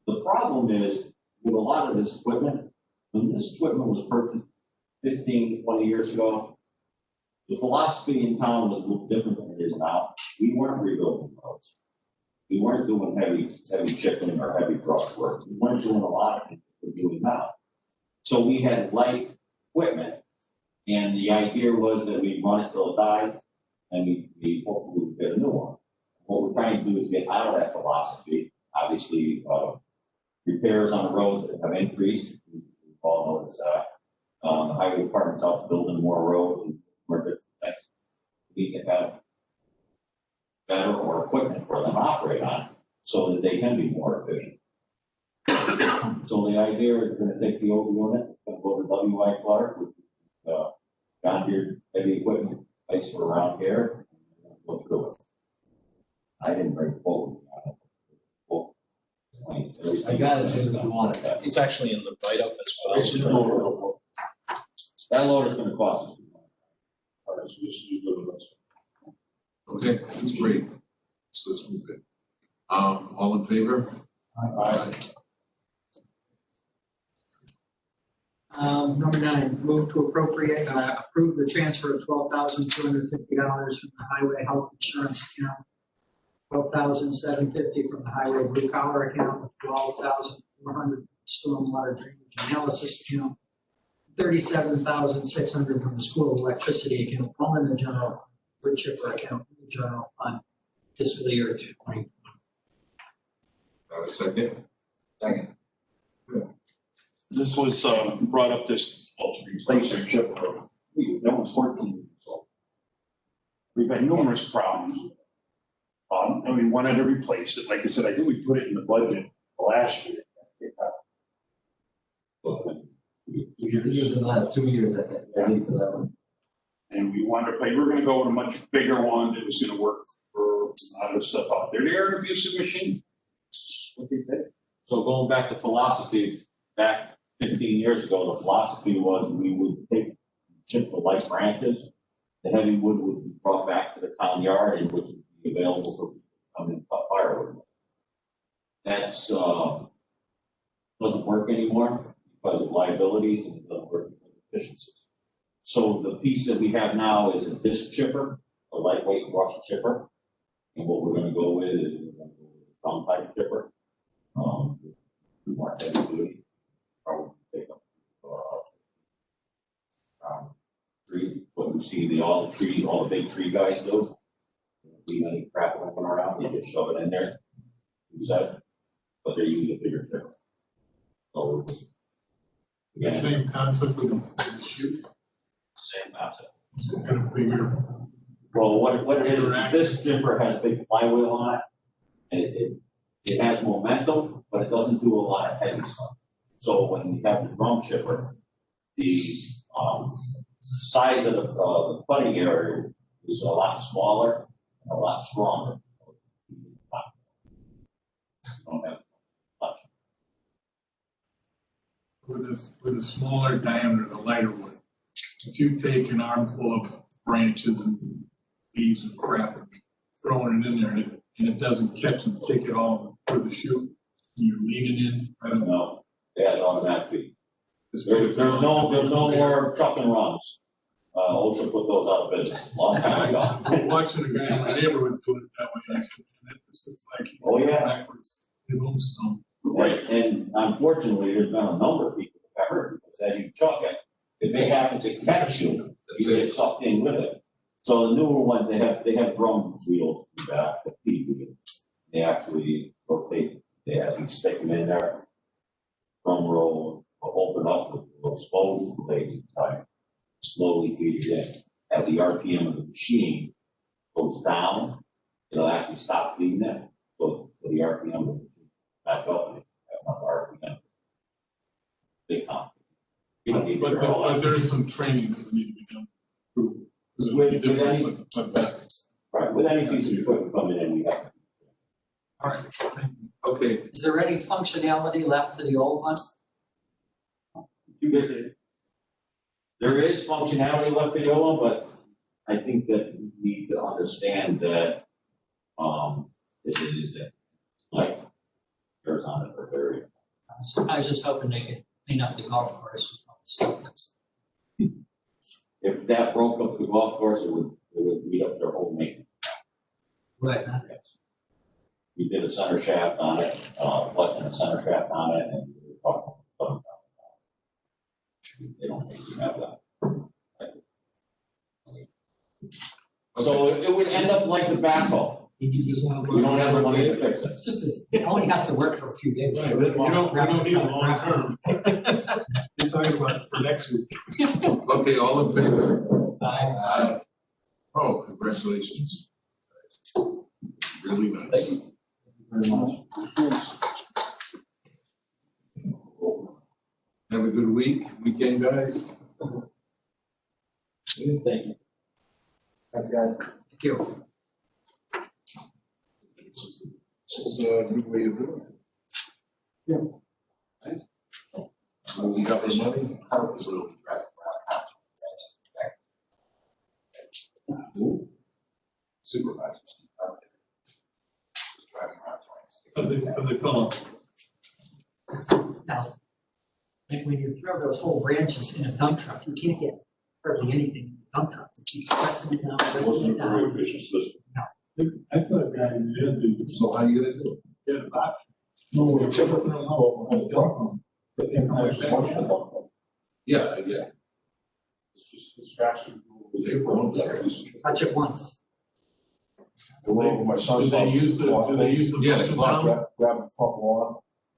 The problem is with a lot of this equipment, when this equipment was purchased 15, 20 years ago, the philosophy in town was a little different than it is now. We weren't rebuilding roads. We weren't doing heavy chipping or heavy brush work. We weren't doing a lot of things that we're doing now. So we had light equipment, and the idea was that we run it till it dies, and we hopefully get a new one. What we're trying to do is get out of that philosophy. Obviously, repairs on the roads that have increased. We've all noticed that. The highway department's out building more roads and more different things. We can have better or equipment for them to operate on so that they can be more efficient. So the idea is we're going to take the old unit and go to W.I. Clark with John Deere heavy equipment placed around here and go through it. I didn't bring forward. I got it, if you want it. It's actually in the write-up as well. That loader's going to cost us. All right, so just use the rest. Okay, that's great. So let's move it. All in favor? Aye. Number 9, move to appropriate, approve the transfer of $12,250 from the highway health insurance account, $12,750 from the highway blue collar account, $12,400 stormwater drainage analysis account, $37,600 from the school electricity account, all in the general wood chipper account, in the general fund, fiscal year 2020. Got a second? Second. This was brought up this, well, to replace our chipper. That was 14 years old. We've had numerous problems. And we wanted to replace it. Like I said, I think we put it in the budget last year. You're using the last 2 years, I think. I need for that one. And we wanted to pay, we're gonna go with a much bigger one that was gonna work for a lot of stuff out there. They're an abusive machine. What they did. So going back to philosophy, back 15 years ago, the philosophy was we would chip the light branches. The heavy wood would be brought back to the town yard and would be available for coming to cut firewood. That's doesn't work anymore because of liabilities and it doesn't work because of efficiencies. So the piece that we have now is a disc chipper, a lightweight brush chipper. And what we're going to go with is a drum type chipper. We want heavy duty. Probably take up tree. What you see all the big tree guys do. Leave any crap moving around, they just shove it in there. Set, but they use a bigger chipper. So The same concept with the chute, same concept. just got a bigger. Well, what it is, this chipper has a big flywheel on it, and it has momentum, but it doesn't do a lot of heavy stuff. So when you have the drum chipper, the size of the cutting area is a lot smaller and a lot stronger. Don't have much. With a smaller diameter, the lighter wood. If you take an armful of branches and leaves and crap and throwing it in there and it doesn't catch and take it all for the chute, you're leaning in, I don't know. No, they have automatic feed. There's no more truck and runs. OSHA put those out of business a long time ago. I'm watching a guy in my neighborhood doing it that way, and I said, man, that just looks like he Oh, yeah. backwards in Homestone. Right, and unfortunately, there's been a number of people that got hurt because as you chuck it, If it happens to catch you, you get sucked in with it. So the newer ones, they have drum wheels in the back, the feed wheel. They actually rotate, they actually stick them in there. Drum roll, open up, will expose the blades inside, slowly feed it in. As the RPM of the machine goes down, it'll actually stop feeding it. So the RPM will back up, that's not the RPM. Big count. You don't need to But draw a lot. there is some training that need to be done. It'll With be different, any- but back. Right, with any piece of equipment coming in, we have. All right. Okay, Is there any functionality left to the old one? There is functionality left in the old one, but I think that we need to understand that, it is a, like, there's on it for very. I was just hoping they could clean up the golf course with all the stuff that's. If that broke up the golf course, it would beat up their whole maintenance. Right, huh? Yes. We did a center shaft on it, clutch and a center shaft on it, and we were talking about $11,000. They don't think we have that. So it would end up like the backhoe. You just want to. We don't have the money to fix it. It only has to work for a few days. Right, we don't need it long term. You're talking about for next week. okay, all in favor? Aye. Oh, congratulations. Really nice. Thank you very much. Have a good weekend, guys. Thank you. Thanks, guys. Thank you. This is a good way of doing it. Yeah. Right? We got the money. How is it driving around? Supervisors. Just driving around. Cause they fell off. Now, like when you throw those whole branches in a dump truck, you can't get hardly anything in a dump truck. You keep pressing it down, pressing it down. efficient system. I thought that you had the, So how you gonna do it? yeah, the back. No, the chip was no, I don't know. But then I was Yeah. It's just, it's faster. Touch it once. My son's. Do they use the Yeah, mulch the down? Grab the front lawn.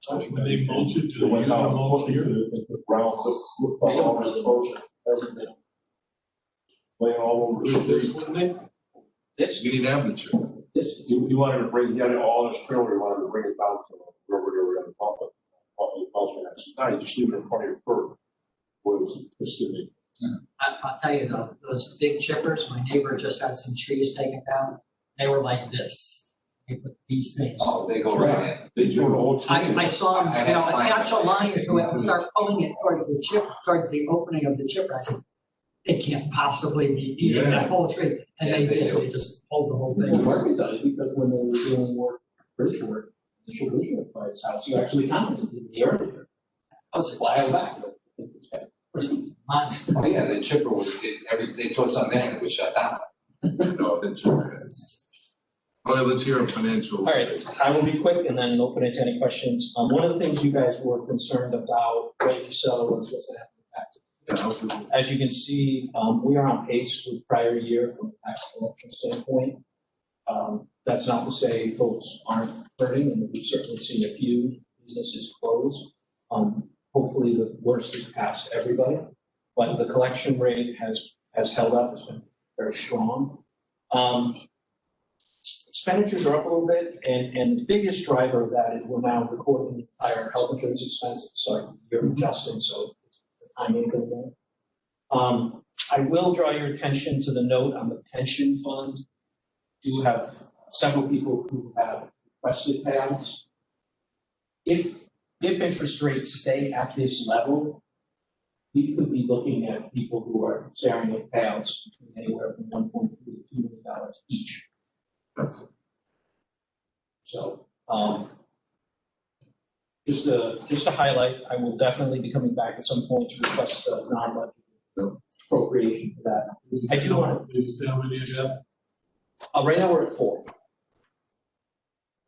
When they mulch it, do It they went use the down mulch here? the ground, all the posts, everything. Laying all over the This street. one thing? This, You need amateur. this, He wanted to bring, he had it all in his trailer, he wanted to bring it down to wherever they were gonna pump it. No, you just leave it in front of your curb. Boy, it was sitting. I'll tell you though, those big chippers, my neighbor just had some trees taken down. They were like this. They put these things. Oh, they go right in. They threw the whole tree. I saw them, attach a line to it and start pulling it towards the chip, towards the opening of the chipper. I said, they can't possibly be eating that whole tree. And Yes, they they did, do. they just pulled the whole well, thing. Mark done it because when they were doing work, pretty short, initial Bridgeport by his house, you actually counted it in the earlier. I was While like, back. monster. Oh, yeah, the chipper was, they put something in it, it would shut down. No, that's your heads. All right, let's hear a financial. All right, I will be quick and then open it to any questions. One of the things you guys were concerned about, rightly so, was what's gonna happen with taxes. Yeah, how's it? As you can see, we are on pace with prior year from a tax collection standpoint. That's not to say folks aren't hurting, and we've certainly seen a few businesses close. Hopefully the worst is past everybody, but the collection rate has held up, has been very strong. Expenditures are up a little bit, and the biggest driver of that is we're now recording the entire health insurance expense, so you're adjusting, so the timing of that. I will draw your attention to the note on the pension fund. You have several people who have requested payouts. If interest rates stay at this level, we could be looking at people who are staring at payouts between anywhere from $1.3 to $2 million each. That's it. So, just to highlight, I will definitely be coming back at some point to request a non-budget appropriation for that. I do want Did you say how many you got? right now we're at 4.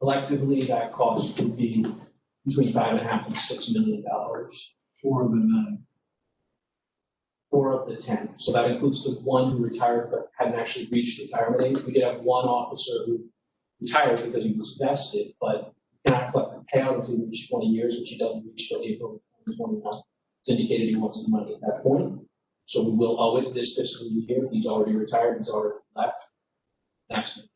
Collectively, that cost would be between $5.5 and $6 million. 4 of the 9. 4 of the 10. So that includes the one who retired but hadn't actually reached retirement age. We did have one officer who retired because he was vested, but cannot collect the payout until he reaches 20 years, which he doesn't reach until April of 2021. It's indicated he wants the money at that point. So we will owe it this fiscal year. He's already retired, he's already left. Next.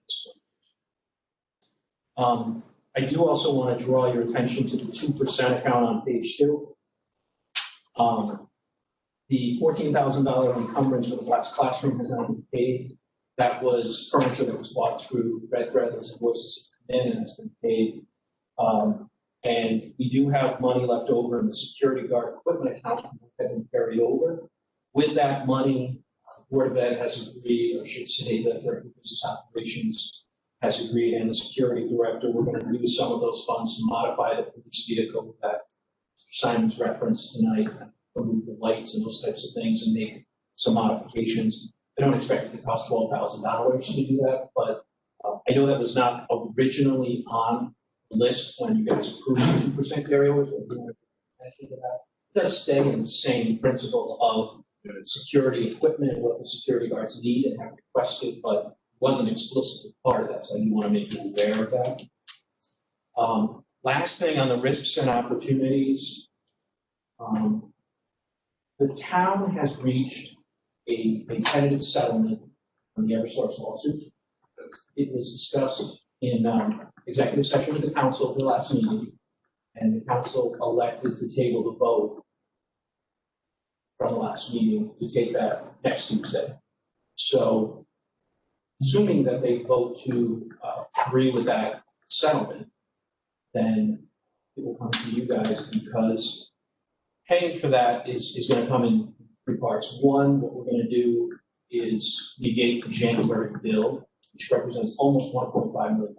I do also want to draw your attention to the 2% account on page 2. The $14,000 encumbrance for the Flax classroom has now been paid. That was furniture that was bought through Red Thread, those invoices have come in and has been paid. And we do have money left over in the security guard equipment account that can carry over. With that money, Board of Ed has agreed, or should say that their business operations has agreed, and the security director, we're going to use some of those funds to modify the police vehicle that Simon's referenced tonight, remove the lights and those types of things and make some modifications. I don't expect it to cost $12,000 to do that, but I know that was not originally on the list when you guys approved the 2% carryovers. It does stay in the same principle of security equipment and what the security guards need and have requested, but wasn't explicitly part of that, so I do want to make you aware of that. Last thing on the risks and opportunities, the town has reached a tentative settlement on the Eversource lawsuit. It was discussed in executive session with the council at the last meeting, and the council elected to table the vote from the last meeting to take that next Tuesday. So, assuming that they vote to agree with that settlement, then it will come to you guys, because paying for that is going to come in 3 parts. One, what we're going to do is negate the January bill, which represents almost $1.5 million.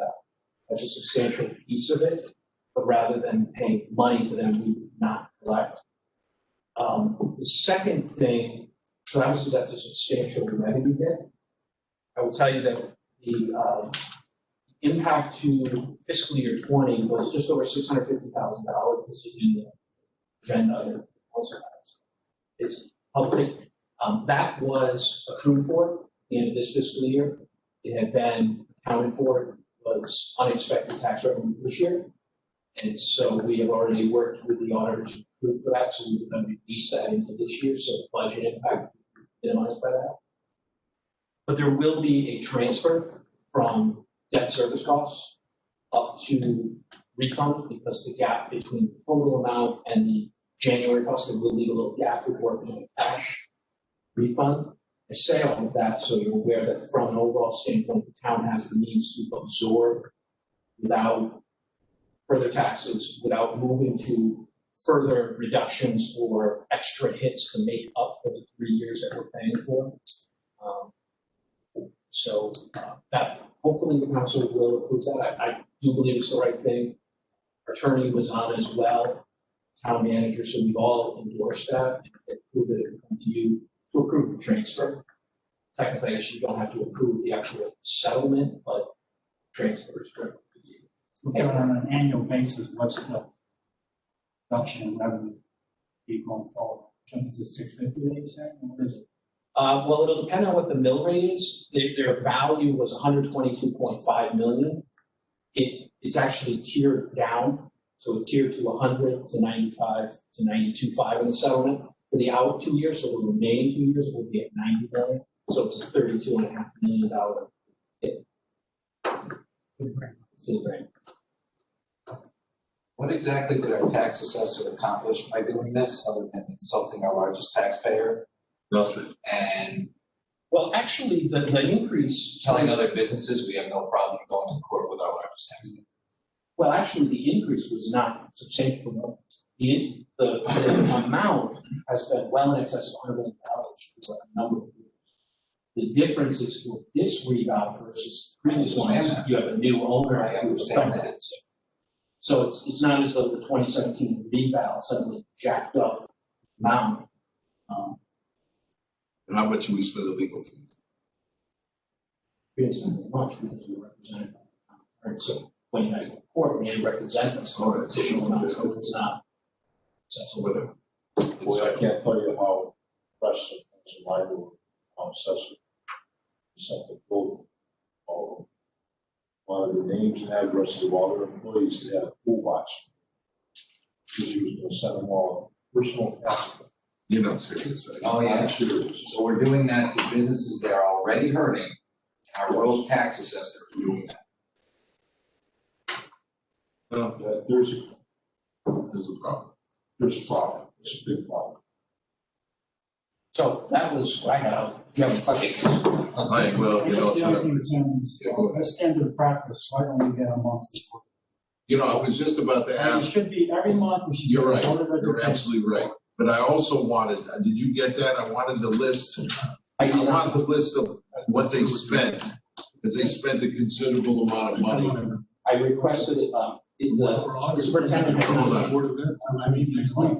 That's a substantial piece of it, but rather than paying money to them, we would not collect. The second thing, so obviously that's a substantial revenue hit. I will tell you that the impact to fiscal year 20 was just over $650,000. This is in the agenda item. Also, it's public. That was accrued for at the end of this fiscal year. It had been accounted for, was unexpected tax revenue this year. And so we have already worked with the auditors to approve for that, so we're going to release that into this year, so the budget impact minimized by that. But there will be a transfer from debt service costs up to refund, because the gap between the total amount and the January cost, there will leave a little gap, which represents cash refund. I say all of that so you're aware that from an overall standpoint, the town has the means to absorb without further taxes, without moving to further reductions or extra hits to make up for the 3 years that we're paying for. That hopefully the council will approve that. I do believe it's the right thing. Our attorney was on as well, town manager, so we've all endorsed that. And if they approve it, it will come to you to approve the transfer. Technically, I guess you don't have to approve the actual settlement, but transfer is correct. Looking on an annual basis, what's the reduction in revenue be going forward? Is it 650 they say, or what is it? Well, it'll depend on what the mill rate is. Their value was 122.5 million. It's actually tiered down, so it tiered to 100 to 95 to 92.5 in the settlement for the out 2 years. So the remaining 2 years it will be at 90 million. So it's a $32.5 million hit. What exactly did our tax assessor accomplish by doing this, other than insulting our largest taxpayer? Nothing. And Well, actually, the increase. telling other businesses we have no problem going to court with our largest taxpayer? Well, actually, the increase was not substantial. The amount has been well in excess of $100 million for a number of years. The difference is for this revow versus previous ones, you have a new owner. I understand that. So it's not as though the 2017 revow suddenly jacked up amount. And how much do we spend on legal fees? We didn't spend much because we were represented by the town. So when you go to court, we represent us, so additional amounts, so it's not. So whatever. Boy, I can't tell you how request of some library, assessment. Sent the quote, all of the names and addresses of all their employees to have a pool watch. Because he was gonna send them all a personal tax. You're not serious. Oh, yeah. I'm serious. So we're doing that to businesses that are already hurting. Our road tax assessor is doing that. Well, There's there's a problem. a problem, it's a big problem. So that was what I have. Do you have any questions? All right, well, I you guess know, the it's other not- thing is, Yeah, go ahead. that's standard practice, why don't we get a month before? You know, I was just about to It ask, should be, every month we should. you're get a right, Board of you're Education. absolutely right. But I also wanted, did you get that? I wanted the list. I I did not. want the list of what they spent, because they spent a considerable amount of money. I requested it, in the superintendent. Hold on. Board of Ed, I mean, next week.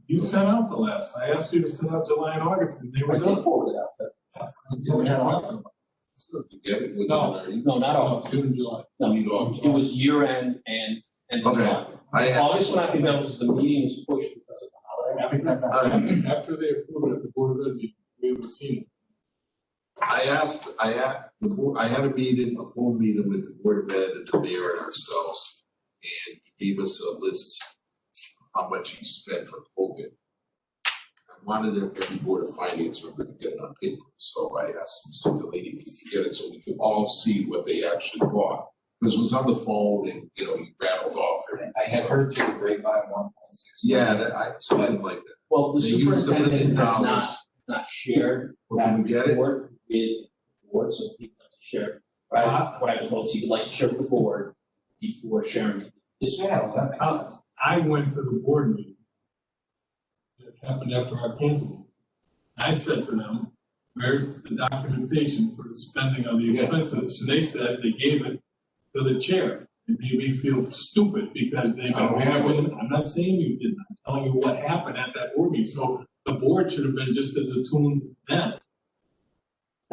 You sent out the last, I asked you to send out July and August, and they I were did done. forward it out. That's what we're talking about. Did you get it? Was it No. already? No, not all. No, June and July. No, Need August. it was year end and Okay. July. I had, August will not be available because the meeting is pushed because of the holiday. After they approved it at the Board of Ed, meeting, we haven't seen it. I had a meeting, a full meeting with the Board of Ed and the mayor and ourselves. And he gave us a list of how much he spent for COVID. I wanted every Board of Finance member to get it on paper, so I asked Mr. Delaney if he could get it so we could all see what they actually bought. Because it was on the phone and, you know, he rattled off everything. I had heard through the grapevine 1.6. Yeah, something like that. Well, the They used $1 million. superintendent has not shared Well, that can we get it? report with the board, so he can share. What I was told is he would like to share with the board before sharing it. This Yeah, well, that makes sense. I went to the board meeting. It happened after our council. I said to them, where's the documentation for the spending of the Yeah. expenses? And they said they gave it to the chair. It made me feel stupid because they. I don't have it. I'm not saying you didn't, I'm telling you what happened at that board meeting. So the board should have been just as attuned then.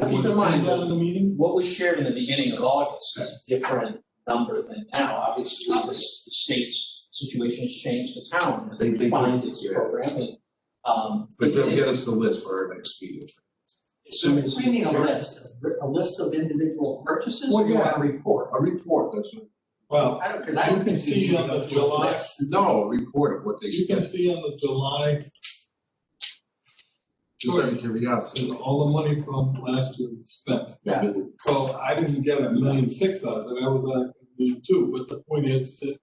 Keep What's in mind, out of the meeting? what was shared in the beginning of August is a different number than now. Obviously, the state's situation has changed, the town They do, defined its yeah. program and, But they'll get us the list for our next meeting. as soon as. What do you mean a list of individual purchases Well, or you yeah. want a report? A report, that's what. Well, I don't, cause I you don't. can see on the July, No, a report of what they you can spent, see on the July, just out of curiosity. all the money from last year was spent. Yeah. So I didn't get $1.6 million out of it, I was like $1.2 million, but the point is that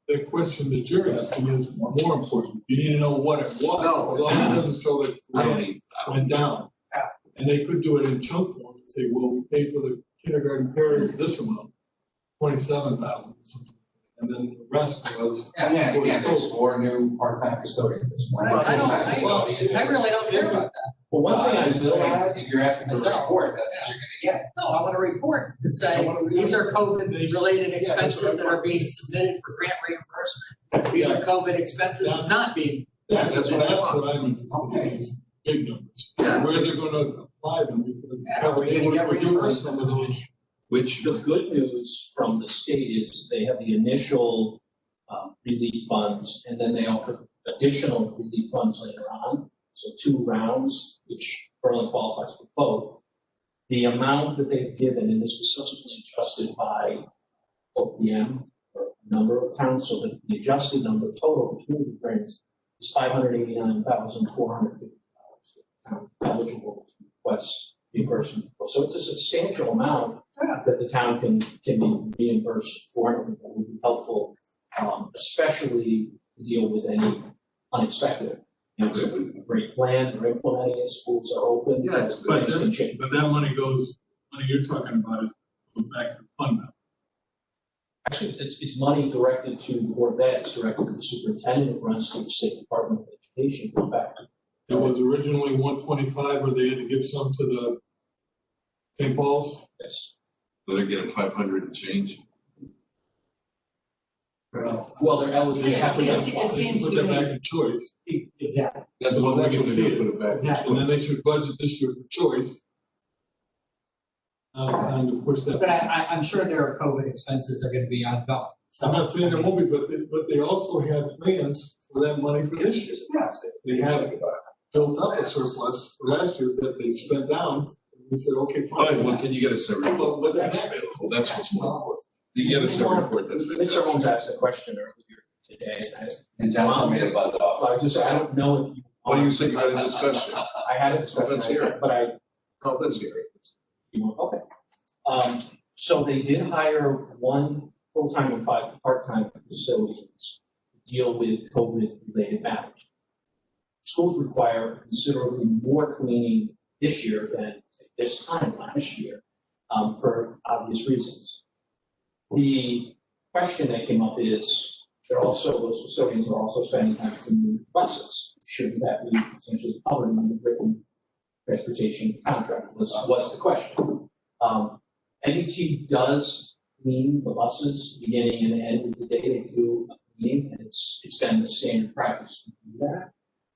the question that you're asking is more important. You need to know what it was, No. because all it doesn't show that I don't grant need, went down. And they could do it in chunk form and say, well, we paid for the kindergarten parents this amount, 27,000, and then the rest was. Yeah, and again, there's 4 new part-time custodians, there's 1 I don't- full-time custodian. I really don't care about that. Well, one thing I I'm just will saying, add, if you're asking for a report, that's what you're gonna get. No, I want a report to say, these are COVID-related expenses that are being submitted for grant reimbursement. These are COVID expenses that's not being. Yeah, That's what I I mean, Okay. big numbers, Yeah. where they're gonna apply them, we could Yeah, have we're gonna get covered reimbursed. some of those. which, the good news from the state is they have the initial relief funds, and then they offer additional relief funds later on. So 2 rounds, which Berlin qualifies for both. The amount that they've given, and this was subsequently adjusted by OPM for a number of towns, so that the adjusted number total between the grants is $589,450. Eligible to request reimbursement for. So it's a substantial amount that the town can be reimbursed for, and that would be helpful, especially to deal with any unexpected. You know, it's a great plan, they're implementing it, schools are open, Yeah, it's But things can change. that money you're talking about is goes back to the fund balance. Actually, it's money directed to the board of ed, it's directed to the superintendent, it runs to the State Department of Education, goes back to. It was originally 125, where they had to give some to the St. Paul's. Yes. so they're getting 500 and change. Well, they're eligible. See, it seems Put to that back me, in choice, exactly, that's Well, what that's we what can they're see gonna it. put it back. Exactly. And then they should budget this year for choice. And to push that. but I'm sure there are COVID expenses are gonna be ongoing. I'm not saying there won't be, but they also have plans for that money for this year. Just announce it. They have, built up a surplus for last year that they spent down. We said, okay, All right, well, fine. can you get a separate report? Well, what's next? Well, that's what's more important. You get a separate report, that's Mr. Holmes fantastic. asked a question earlier today. And John told me to buzz off. So I just, I don't know if you. Well, you said you had a discussion. I had a discussion, Let's hear it. but I, Oh, let's hear it. okay. So they did hire one full-time and 5 part-time custodians to deal with COVID-related matters. Schools require considerably more cleaning this year than at this time last year, for obvious reasons. The question that came up is, those custodians are also spending time cleaning buses. Should that be potentially covered in the written transportation contract was the question. NET does clean the buses beginning and end of the day. They do a cleaning, and it's been the standard practice to do that.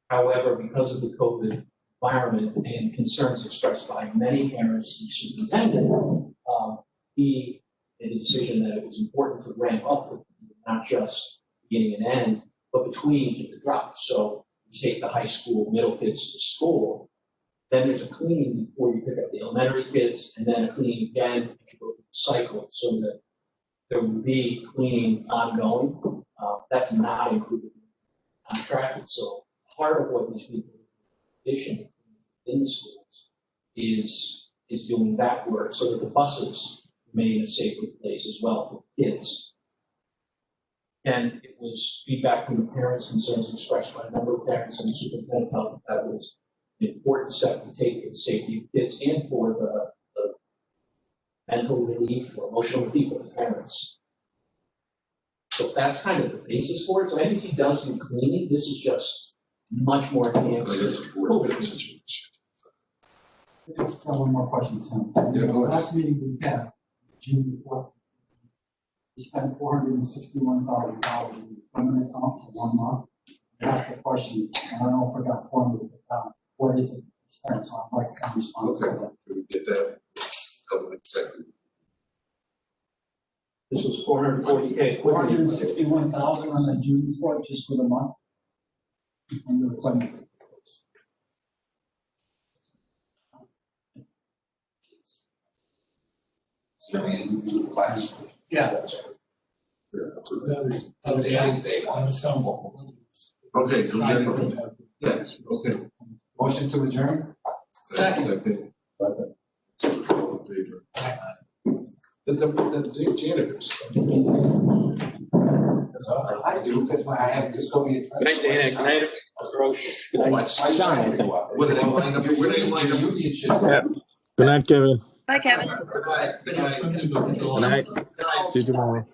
However, because of the COVID environment and concerns expressed by many parents and superintendent, he made a decision that it was important to ramp up, not just beginning and end, but between each of the drops. So you take the high school, middle kids to school, then there's a cleaning before you pick up the elementary kids, and then a cleaning again, and you go through the cycle, so that there will be cleaning ongoing. That's not included in the contract. So part of what these people addition in the schools is doing that work so that the buses remain a safer place as well for kids. And it was feedback from the parents, concerns expressed by a number of parents, and the superintendent felt that was an important step to take for the safety of kids and for the mental relief or emotional relief of the parents. So that's kind of the basis for it. So NET does do cleaning. This is just much more enhanced. I guess it's a board situation. Just one more question, Sam. Yeah, go ahead. Last meeting we had, June 4th, we spent $461,000 in the permanent account for 1 month. I asked the question, I don't know if I got formally put down, what is it spent, so I'd like some response to Okay, that. can we get that? Couple of seconds. This was 440K. $461,000 on the June 4th, just for the month. And the equipment. So we do class. Yeah. Okay, so Jenny, yes, okay. Motion to adjourn? Second. All in favor? The janitors. I do, because I have custodian. Good night, Dana. Good night, Grosh. Good night, Sean, I think. Where do they line up? Where do they line up? Union should. Yeah. Good night, Kevin. Bye, Kevin. Good night. Good night. Good night. See you tomorrow.